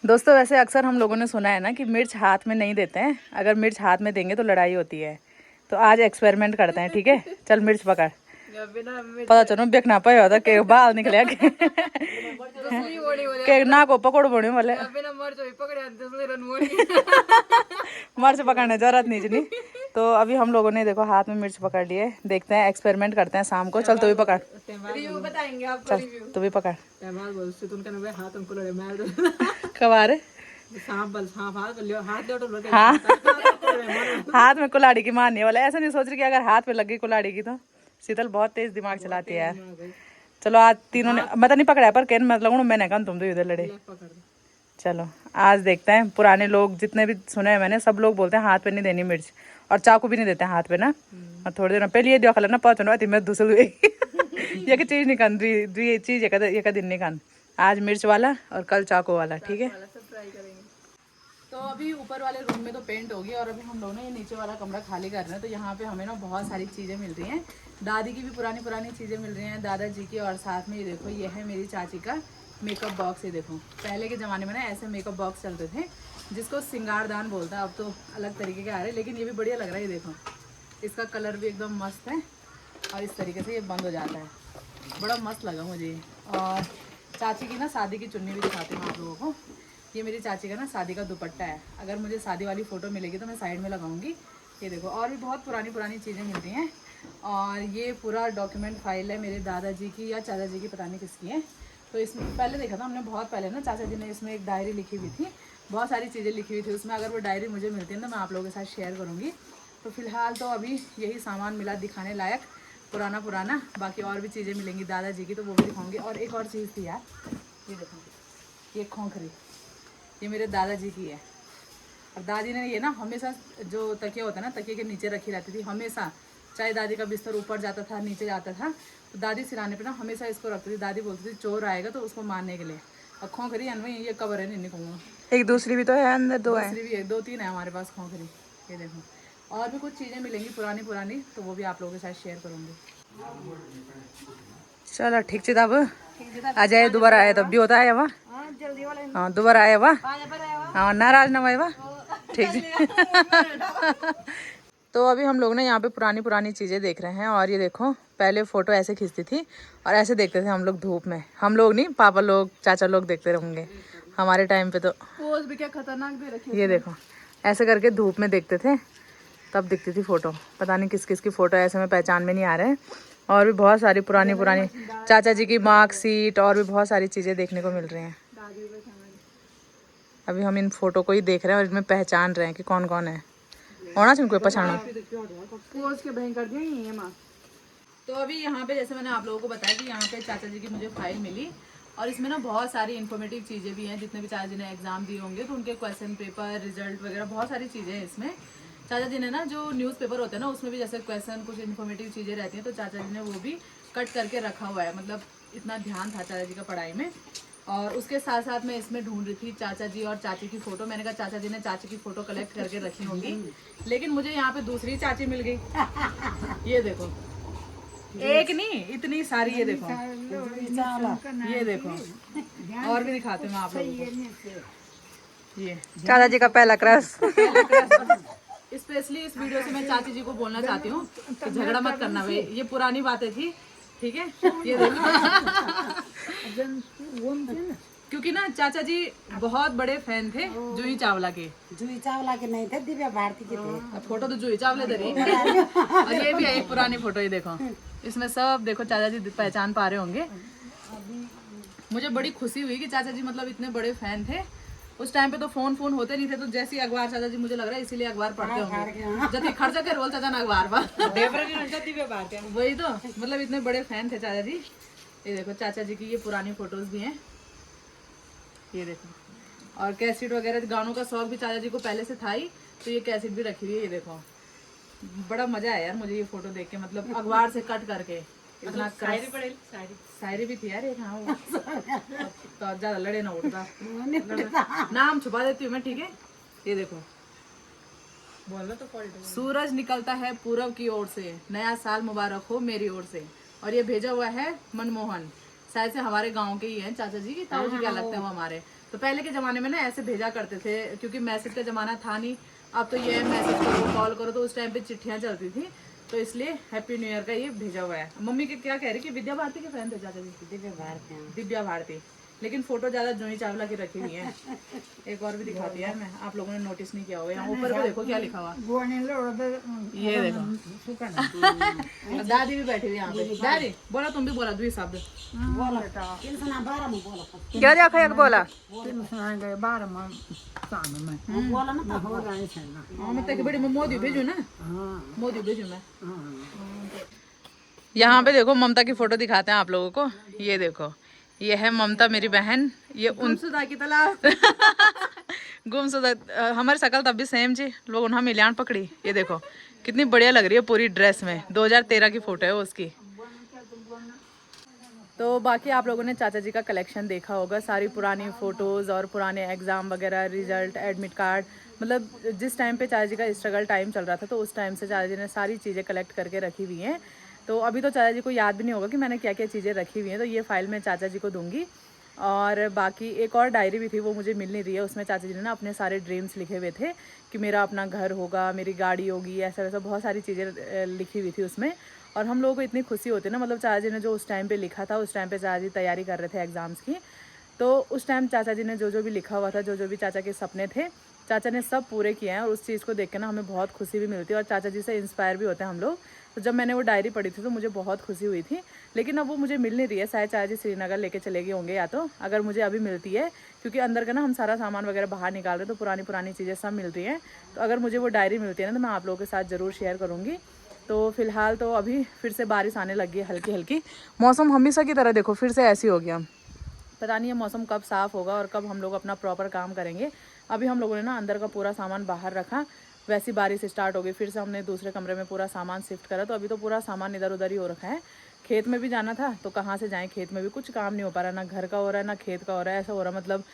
दोस्तों वैसे अक्सर हम लोगों ने सुना है ना कि मिर्च हाथ में नहीं देते हैं, अगर मिर्च हाथ में देंगे तो लड़ाई होती है। तो आज एक्सपेरिमेंट करते हैं, ठीक है? चल मिर्च पकड़। पता चलो बेखना पाया होता के बाल निकले के ना को पकड़ बोने वाले मिर्च पकड़ने जरूरत नहीं। तो अभी हम लोगों ने देखो हाथ में मिर्च पकड़ लिए, देखते हैं एक्सपेरिमेंट करते हैं शाम को। चल तू भी पकड़, रिव्यू बताएंगे आपको। चल रिव्यू तू भी पकड़। हाथ उनको लड़े मार दो। कबार सांप हाथ लियो हाथ दो हाँ हाथ में कुल्हाड़ी की मारने वाला, ऐसा नहीं सोच रही कि अगर हाथ में लग गई कुल्हाड़ी की तो। शीतल बहुत तेज दिमाग चलाती है यार। चलो आज तीनों ने मतलब नहीं पकड़ा पर केन मत लगू, मैंने कहा तुम तो इधर लड़े। चलो आज देखते हैं। पुराने लोग जितने भी सुने हैं मैंने, सब लोग बोलते हैं हाथ पे नहीं देनी मिर्च, और चाकू भी नहीं देते हाथ पे ना। और थोड़ी देर पहले ये दिखा ना पहुंचो ना मैं दूसरी ये चीज नहीं खान दी चीज एक दिन नहीं खान। आज मिर्च वाला और कल चाकू वाला, ठीक है? तो अभी ऊपर वाले रूम में तो पेंट हो गया और अभी हम लोग ने ये नीचे वाला कमरा खाली कर रहे हैं। तो यहाँ पे हमें ना बहुत सारी चीज़ें मिल रही हैं। दादी की भी पुरानी पुरानी चीज़ें मिल रही हैं, दादाजी की, और साथ में ये देखो ये है मेरी चाची का मेकअप बॉक्स। ये देखो पहले के ज़माने में ना ऐसे मेकअप बॉक्स चलते थे जिसको सिंगारदान बोलता है, अब तो अलग तरीके के आ रहे हैं, लेकिन ये भी बढ़िया लग रहा है। ये देखो इसका कलर भी एकदम मस्त है और इस तरीके से ये बंद हो जाता है, बड़ा मस्त लगा मुझे। और चाची की ना शादी की चुन्नी भी दिखाती हूँ आप लोगों को। ये मेरी चाची का ना शादी का दुपट्टा है, अगर मुझे शादी वाली फ़ोटो मिलेगी तो मैं साइड में लगाऊंगी। ये देखो और भी बहुत पुरानी पुरानी चीज़ें मिलती हैं। और ये पूरा डॉक्यूमेंट फाइल है मेरे दादाजी की या चाचा जी की, पता नहीं किसकी है। तो इसमें पहले देखा था हमने बहुत पहले ना, चाचा जी ने इसमें एक डायरी लिखी हुई थी, बहुत सारी चीज़ें लिखी हुई थी उसमें। अगर वो डायरी मुझे मिलती है ना मैं आप लोगों के साथ शेयर करूँगी। तो फिलहाल तो अभी यही सामान मिला दिखाने लायक, पुराना पुराना। बाकी और भी चीज़ें मिलेंगी दादाजी की तो वो भी दिखाऊंगी। और एक और चीज़ थी यार, ये देखो ये खोखरी, ये मेरे दादाजी की है। और दादी ने ये ना हमेशा जो तकिया होता है ना, तकिए के नीचे रखी रहती थी हमेशा। चाहे दादी का बिस्तर ऊपर जाता था नीचे जाता था तो दादी सिराने पे ना हमेशा इसको रखती थी। दादी बोलती थी चोर आएगा तो उसको मारने के लिए। और खोखरी अनवई ये कबर है, नहीं कहूँगा। एक दूसरी भी तो है, अंदर दो है। दूसरी भी है, 2-3 है हमारे पास खोखरी। ये देखो और भी कुछ चीज़ें मिलेंगी पुरानी पुरानी, तो वो भी आप लोगों के साथ शेयर करूँगी। चलो ठीक है तब आ जाए, दोबारा आया तब भी होता है वहाँ। हाँ दोबारा आया वाह, हाँ नाराज ना भाई वाह, ठीक है। तो अभी हम लोग ना यहाँ पे पुरानी पुरानी चीज़ें देख रहे हैं। और ये देखो पहले फ़ोटो ऐसे खींचती थी और ऐसे देखते थे हम लोग धूप में। हम लोग नहीं, पापा लोग चाचा लोग देखते होंगे हमारे टाइम पे। तो पोज भी क्या खतरनाक दे रखी ये देखो ऐसे करके धूप में देखते थे, तब दिखती थी फ़ोटो। पता नहीं किस किस की फ़ोटो ऐसे में पहचान में नहीं आ रहे हैं। और भी बहुत सारी पुरानी पुरानी चाचा जी की मार्कशीट और भी बहुत सारी चीज़ें देखने को मिल रही हैं। अभी हम इन फोटो को ही देख रहे हैं और इनमें पहचान रहे हैं कि कौन कौन है। होना चाहिए कोई पहचानो। पोज के भयंकर दिए ये माँ। तो अभी यहाँ पे जैसे मैंने आप लोगों को बताया कि यहाँ पे चाचा जी की मुझे फाइल मिली और इसमें ना बहुत सारी इन्फॉर्मेटिव चीज़ें भी हैं। जितने भी चाचा जी ने एग्जाम दिए होंगे तो उनके क्वेश्चन पेपर, रिजल्ट वगैरह बहुत सारी चीज़ें हैं इसमें। चाचा जी ने ना जो न्यूज़पेपर होते हैं ना उसमें भी जैसे क्वेश्चन कुछ इन्फॉर्मेटिव चीज़ें रहती हैं, तो चाचा जी ने वो भी कट करके रखा हुआ है। मतलब इतना ध्यान था चाचा जी का पढ़ाई में। और उसके साथ साथ मैं इसमें ढूंढ रही थी चाचा जी और चाची की फ़ोटो। मैंने कहा चाचा जी ने चाची की फ़ोटो कलेक्ट करके रखी होंगी, लेकिन मुझे यहाँ पे दूसरी चाची मिल गई। ये देखो एक नहीं इतनी सारी, ये देखो ये देखो और भी दिखाते हैं मैं आप लोगों को। ये चाचा जी का पहला क्रश। स्पेशली इस वीडियो से मैं चाची जी को बोलना चाहती हूँ कि झगड़ा मत करना भाई, ये पुरानी बातें थी, ठीक है? ये देखो क्योंकि ना चाचा जी बहुत बड़े फैन थे जूही चावला के। जूही चावला के नहीं थे, दिव्या भारती के थे। फोटो तो जूही चावला दे रही है। और ये भी है एक पुरानी फोटो, ये देखो इसमें सब देखो चाचा जी पहचान पा रहे होंगे। मुझे बड़ी खुशी हुई कि चाचा जी मतलब इतने बड़े फैन थे। उस टाइम पे तो फोन होते नहीं थे, तो जैसे अखबार चाचा जी मुझे लग रहा है इसीलिए अखबार पढ़ते होंगे। जब खर्चा के रोल चाचा ना अखबार वही तो, मतलब इतने बड़े फैन थे चाचा जी। ये देखो चाचा जी की ये पुरानी फोटोज भी हैं, ये देखो। और कैसेट वगैरह गानों का शौक भी चाचा जी को पहले से था ही, तो ये कैसेट भी रखी हुई है। ये देखो बड़ा मजा आया यार मुझे ये फोटो देख के, मतलब अखबार से कट करके इतना। शायरी भी थी यार एक, हाँ तो ज्यादा लड़े ना उठता, नाम छुपा देती हूँ मैं, ठीक है? ये देखो बोलना तो सूरज निकलता है पूरब की ओर से, नया साल मुबारक हो मेरी ओर से। और ये भेजा हुआ है मनमोहन, शायद से हमारे गांव के ही हैं चाचा जी की, ताऊ जी क्या लगते हैं वो हमारे। तो तो पहले के ज़माने में ना ऐसे भेजा करते थे, क्योंकि मैसेज का ज़माना था नहीं। अब तो ये मैसेज करो, कॉल करो, तो उस टाइम पे चिट्ठियाँ चलती थी। तो इसलिए हैप्पी न्यू ईयर का ये भेजा हुआ है। मम्मी के क्या कह रही कि विद्या भारती के फैन थे चाचा जी? दिव्या भारती हाँ। दिव्या भारती, लेकिन फोटो ज्यादा जूही चावला की रखी हुई है। एक और भी दिखाती है, मैं आप लोगों ने नोटिस नहीं किया होगा, यहाँ ऊपर को देखो क्या लिखा हुआ। ये देखो दादी भी बैठी हुई यहाँ पे। दादी बोला, तुम भी बोला द्वि शब्द क्या देखा एक बोला मैं बड़ी मोदी भेजू ना, मोदी भेजू मैं। यहाँ पे देखो ममता की फोटो दिखाते हैं आप लोगों को। ये देखो, ये है ममता मेरी बहन। ये गुमशुदा की तालाब गुमशुदा हमारी शकल तब भी सेम जी, लोग उन्हें मिलान पकड़ी। ये देखो कितनी बढ़िया लग रही है पूरी ड्रेस में। 2013 की फोटो है उसकी। तो बाकी आप लोगों ने चाचा जी का कलेक्शन देखा होगा, सारी पुरानी फ़ोटोज़ और पुराने एग्ज़ाम वगैरह, रिजल्ट, एडमिट कार्ड, मतलब जिस टाइम पे चाचा जी का स्ट्रगल टाइम चल रहा था तो उस टाइम से चाचा जी ने सारी चीज़ें कलेक्ट करके रखी हुई हैं। तो अभी तो चाचा जी को याद भी नहीं होगा कि मैंने क्या क्या चीज़ें रखी हुई हैं, तो ये फ़ाइल मैं चाचा जी को दूँगी। और बाकी एक और डायरी भी थी, वो मुझे मिल नहीं रही है। उसमें चाचा जी ने ना अपने सारे ड्रीम्स लिखे हुए थे कि मेरा अपना घर होगा, मेरी गाड़ी होगी, ऐसा वैसा बहुत सारी चीज़ें लिखी हुई थी उसमें। और हम लोगों को इतनी खुशी होती है ना, मतलब चाचा जी ने जो उस टाइम पे लिखा था, उस टाइम पे चाचा जी तैयारी कर रहे थे एग्ज़ाम्स की, तो उस टाइम चाचा जी ने जो जो भी लिखा हुआ था, जो जो भी चाचा के सपने थे, चाचा ने सब पूरे किए हैं। और उस चीज़ को देख के ना हमें बहुत खुशी भी मिलती है और चाचा जी से इंस्पायर भी होते हैं हम लोग। तो जब मैंने वो डायरी पढ़ी थी तो मुझे बहुत खुशी हुई थी, लेकिन अब वो मुझे मिल नहीं रही है। शायद चाचा जी श्रीनगर लेके चले गए होंगे, या तो अगर मुझे अभी मिलती है, क्योंकि अंदर का ना हम सारा सामान वगैरह बाहर निकाल रहे हैं, तो पुरानी पुरानी चीज़ें सब मिल रही हैं। तो अगर मुझे वो डायरी मिलती है ना, तो मैं आप लोगों के साथ ज़रूर शेयर करूँगी। तो फिलहाल तो अभी फिर से बारिश आने लगी है हल्की हल्की। मौसम हमेशा की तरह देखो फिर से ऐसी हो गया। पता नहीं है मौसम कब साफ़ होगा और कब हम लोग अपना प्रॉपर काम करेंगे। अभी हम लोगों ने ना अंदर का पूरा सामान बाहर रखा, वैसी बारिश स्टार्ट हो गई। फिर से हमने दूसरे कमरे में पूरा सामान शिफ्ट करा, तो अभी तो पूरा सामान इधर उधर ही हो रखा है। खेत में भी जाना था तो कहाँ से जाएँ, खेत में भी कुछ काम नहीं हो पा रहा, ना घर का हो रहा है ना खेत का हो रहा है। ऐसा हो रहा मतलब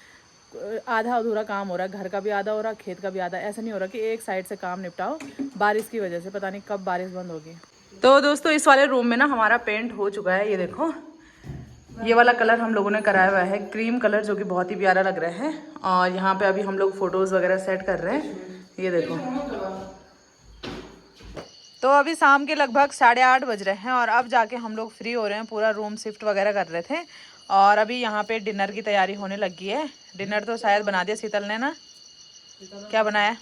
आधा अधूरा काम हो रहा है, घर का भी आधा हो रहा, खेत का भी आधा। ऐसा नहीं हो रहा कि एक साइड से काम निपटाओ, बारिश की वजह से पता नहीं कब बारिश बंद होगी। तो दोस्तों इस वाले रूम में ना हमारा पेंट हो चुका है। ये देखो ये वाला कलर हम लोगों ने कराया हुआ है, क्रीम कलर, जो कि बहुत ही प्यारा लग रहा है। और यहाँ पे अभी हम लोग फ़ोटोज़ वगैरह सेट कर रहे हैं। ये देखो, तो अभी शाम के लगभग 8:30 बज रहे हैं और अब जाके हम लोग फ्री हो रहे हैं। पूरा रूम शिफ्ट वगैरह कर रहे थे और अभी यहाँ पे डिनर की तैयारी होने लगी है। डिनर तो शायद बना दिया शीतल ने ना, क्या बनाया?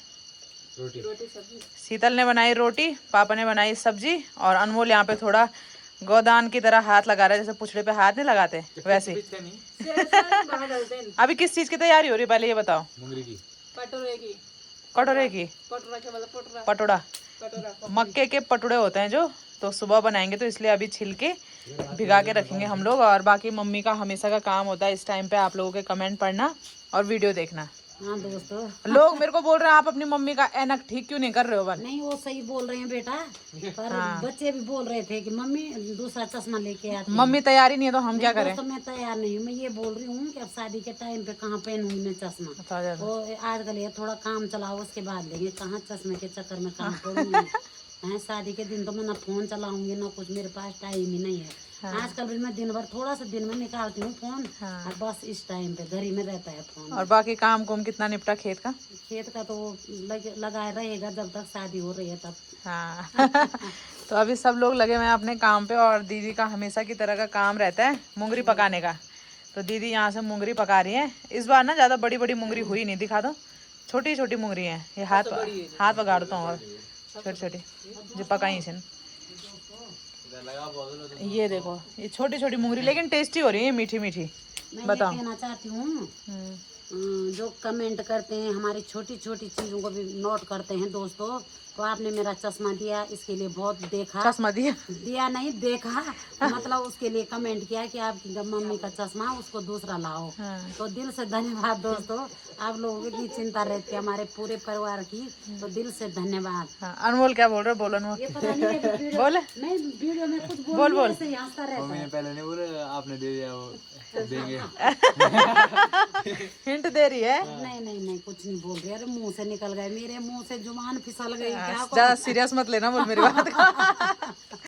रोटी सब्जी। शीतल ने बनाई रोटी, पापा ने बनाई सब्जी और अनमोल यहाँ पे थोड़ा गोदान की तरह हाथ लगा रहा है, जैसे पुछड़े पे हाथ नहीं लगाते वैसे। अभी किस चीज की तैयारी हो रही है पहले ये बताओ? कटोरे की पटोड़ा, मक्के के पटुड़े होते हैं जो, तो सुबह बनाएंगे, तो इसलिए अभी छिल के भिगा के रखेंगे हम लोग। और बाकी मम्मी का हमेशा का काम होता है इस टाइम पे आप लोगों के कमेंट पढ़ना और वीडियो देखना। हाँ दोस्तों, लोग मेरे को बोल रहे हैं आप अपनी मम्मी का ऐनक ठीक क्यों नहीं कर रहे हो? बन नहीं वो सही बोल रहे हैं बेटा, पर बच्चे भी बोल रहे थे कि मम्मी दूसरा चश्मा लेके आती। मम्मी तैयारी नहीं है तो हम क्या करें? तो मैं तैयार नहीं हूँ। मैं ये बोल रही हूँ कि अब शादी के टाइम पे कहाँ पहनूंगी मैं चश्मा। वो आजकल ये थोड़ा काम चलाओ उसके बाद लेंगे, कहाँ चश्मे के चक्कर में काम करूँगी। हैं शादी के दिन तो मैं ना फोन चलाऊंगी ना कुछ, मेरे पास टाइम ही नहीं है। आजकल भी मैं दिन भर थोड़ा सा दिन में निकालती हूँ फोन, और बस इस टाइम पे घर ही में रहता है फोन। और बाकी काम कुम कितना निपटा खेत का? खेत का तो लगाए रहेगा जब तक शादी हो रही है तब। हाँ तो अभी सब लोग लगे हुए हैं अपने काम पे और दीदी का हमेशा की तरह का काम रहता है मुंगरी पकाने का। तो दीदी यहाँ से मुंगरी पका रही है। इस बार ना ज़्यादा बड़ी बड़ी मुंगरी हुई नहीं, दिखा दो, छोटी छोटी मुंगरी हैं। ये हाथ पकाड़ता हूँ और छोटी छोटी जो पकाई से। ये देखो ये छोटी छोटी मुंगरी, लेकिन टेस्टी हो रही है, मीठी मीठी। बताओ, कहना चाहती हूँ जो कमेंट करते हैं हमारी छोटी छोटी चीजों को भी नोट करते हैं दोस्तों, तो आपने मेरा चश्मा दिया इसके लिए बहुत देखा, चश्मा दिया नहीं देखा मतलब उसके लिए कमेंट किया कि आपकी मम्मी का चश्मा उसको दूसरा लाओ। तो दिल से धन्यवाद दोस्तों, आप लोगों की इतनी चिंता रहती है हमारे पूरे परिवार की, तो दिल से धन्यवाद। अनमोल क्या बोल रहे? बोल अनमोल। ये पता नहीं है बोले नहीं वीडियो में कुछ बोल बोल। हंसता रहता है। पहले नहीं बोले, आपने दे दिया, वो देंगे। हिंट दे रही है। नहीं कुछ नहीं बोल रही। अरे मुंह से निकल गए, मेरे मुंह से जुबान फिसल गई। क्या ज्यादा सीरियस मत लेना बोल मेरी बात का।